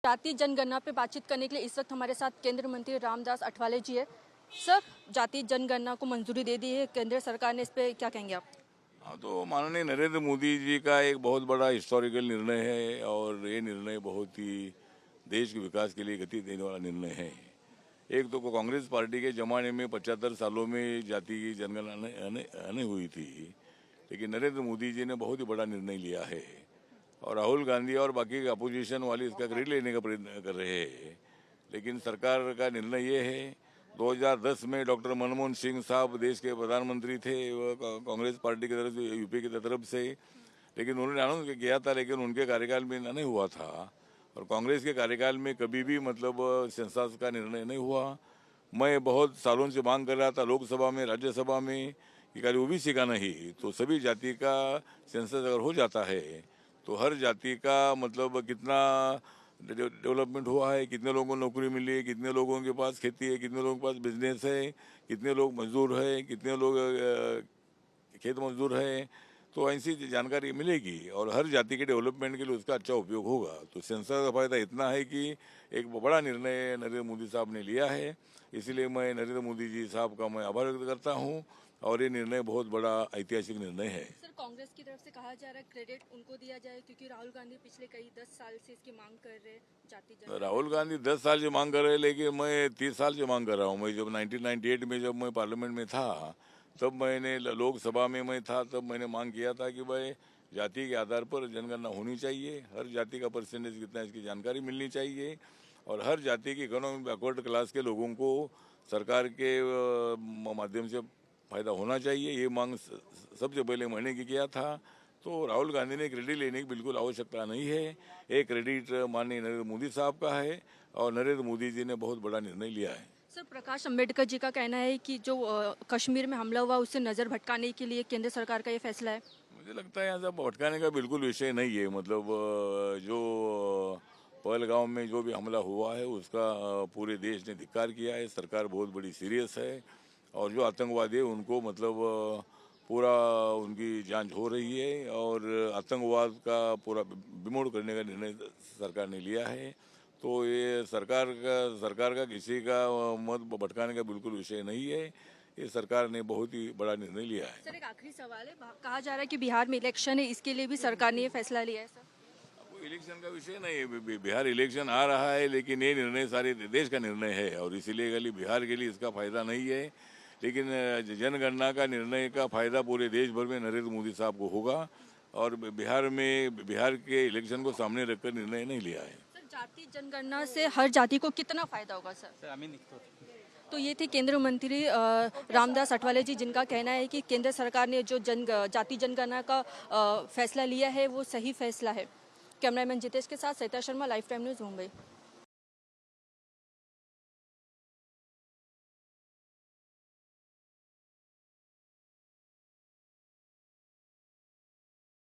जाति जनगणना पे बातचीत करने के लिए इस वक्त हमारे साथ केंद्रीय मंत्री रामदास अठावले जी है। सर, जाति जनगणना को मंजूरी दे दी है केंद्र सरकार ने, इस पे क्या कहेंगे आप? हाँ, तो माननीय नरेंद्र मोदी जी का एक बहुत बड़ा हिस्टोरिकल निर्णय है और ये निर्णय बहुत ही देश के विकास के लिए गति देने वाला निर्णय है। एक तो कांग्रेस पार्टी के जमाने में 75 सालों में जाति की जनगणना हुई थी, लेकिन नरेंद्र मोदी जी ने बहुत ही बड़ा निर्णय लिया है और राहुल गांधी और बाकी अपोजिशन वाले इसका क्रेडिट लेने का प्रयत्न कर रहे हैं। लेकिन सरकार का निर्णय ये है, 2010 में डॉक्टर मनमोहन सिंह साहब देश के प्रधानमंत्री थे, कांग्रेस पार्टी की तरफ से, यूपी की तरफ से, लेकिन उन्होंने अनाउंस किया था, लेकिन उनके कार्यकाल में नहीं हुआ था। और कांग्रेस के कार्यकाल में कभी भी मतलब सेंसस का निर्णय नहीं हुआ। मैं बहुत सालों से मांग कर रहा था लोकसभा में, राज्यसभा में, कि खाली ओबीसी का नहीं तो सभी जाति का सेंसस अगर हो जाता है तो हर जाति का मतलब कितना डेवलपमेंट हुआ है, कितने लोगों को नौकरी मिली है, कितने लोगों के पास खेती है, कितने लोगों के पास बिजनेस है, कितने लोग मजदूर है, कितने लोग खेत मजदूर है, तो ऐसी जानकारी मिलेगी और हर जाति के डेवलपमेंट के लिए उसका अच्छा उपयोग होगा। तो सेंसस का फायदा इतना है कि एक बड़ा निर्णय नरेंद्र मोदी साहब ने लिया है, इसलिए मैं नरेंद्र मोदी जी साहब का मैं आभार व्यक्त करता हूँ और ये निर्णय बहुत बड़ा ऐतिहासिक निर्णय है। सर, कांग्रेस की तरफ से कहा जा रहा है क्रेडिट उनको दिया जाए क्योंकि राहुल गांधी पिछले कई 10 साल से इसकी मांग कर रहे हैं। जाति जनगणना राहुल गांधी 10 साल से मांग कर रहे हैं, लेकिन मैं 30 साल से मांग कर रहा हूँ। मैं जब 1998 में जब मैं पार्लियामेंट में था, तब मैंने लोकसभा में मैं था, तब मैंने मांग किया था कि भाई जाति के आधार पर जनगणना होनी चाहिए, हर जाति का परसेंटेज कितना है इसकी जानकारी मिलनी चाहिए और हर जाति के इकोनॉमिक बैकवर्ड क्लास के लोगों को सरकार के माध्यम से फायदा होना चाहिए। ये मांग सबसे पहले मैंने किया था। तो राहुल गांधी ने क्रेडिट लेने की बिल्कुल आवश्यकता नहीं है। एक क्रेडिट माननीय नरेंद्र मोदी साहब का है और नरेंद्र मोदी जी ने बहुत बड़ा निर्णय लिया है। सर, प्रकाश अंबेडकर जी का कहना है कि जो कश्मीर में हमला हुआ उससे नजर भटकाने के लिए केंद्र सरकार का ये फैसला है। मुझे लगता है यहाँ से भटकाने का बिल्कुल विषय नहीं है। मतलब जो पहलगांव में जो भी हमला हुआ है उसका पूरे देश ने धिक्कार किया है। सरकार बहुत बड़ी सीरियस है और जो आतंकवादी है उनको मतलब पूरा उनकी जांच हो रही है और आतंकवाद का पूरा विमोड़ करने का निर्णय सरकार ने लिया है। तो ये सरकार का किसी का मत भटकाने का बिल्कुल विषय नहीं है। ये सरकार ने बहुत ही बड़ा निर्णय लिया है। सर, एक आखिरी सवाल है, कहा जा रहा है कि बिहार में इलेक्शन है, इसके लिए भी सरकार ने ये फैसला लिया है। सर, वो इलेक्शन का विषय नहीं है। बिहार इलेक्शन आ रहा है, लेकिन ये निर्णय सारे देश का निर्णय है और इसीलिए खाली बिहार के लिए इसका फायदा नहीं है। लेकिन जनगणना का निर्णय का फायदा पूरे देश भर में नरेंद्र मोदी साहब को होगा और बिहार के इलेक्शन को सामने रखकर निर्णय नहीं लिया है। सर, जाति जनगणना से हर जाति को कितना फायदा होगा? सर, तो ये थे केंद्रीय मंत्री रामदास अठावले जी, जिनका कहना है कि केंद्र सरकार ने जो जाति जनगणना का फैसला लिया है वो सही फैसला है। कैमरामैन जितेश के साथ Sarita Sharma, live time news, Mumbai.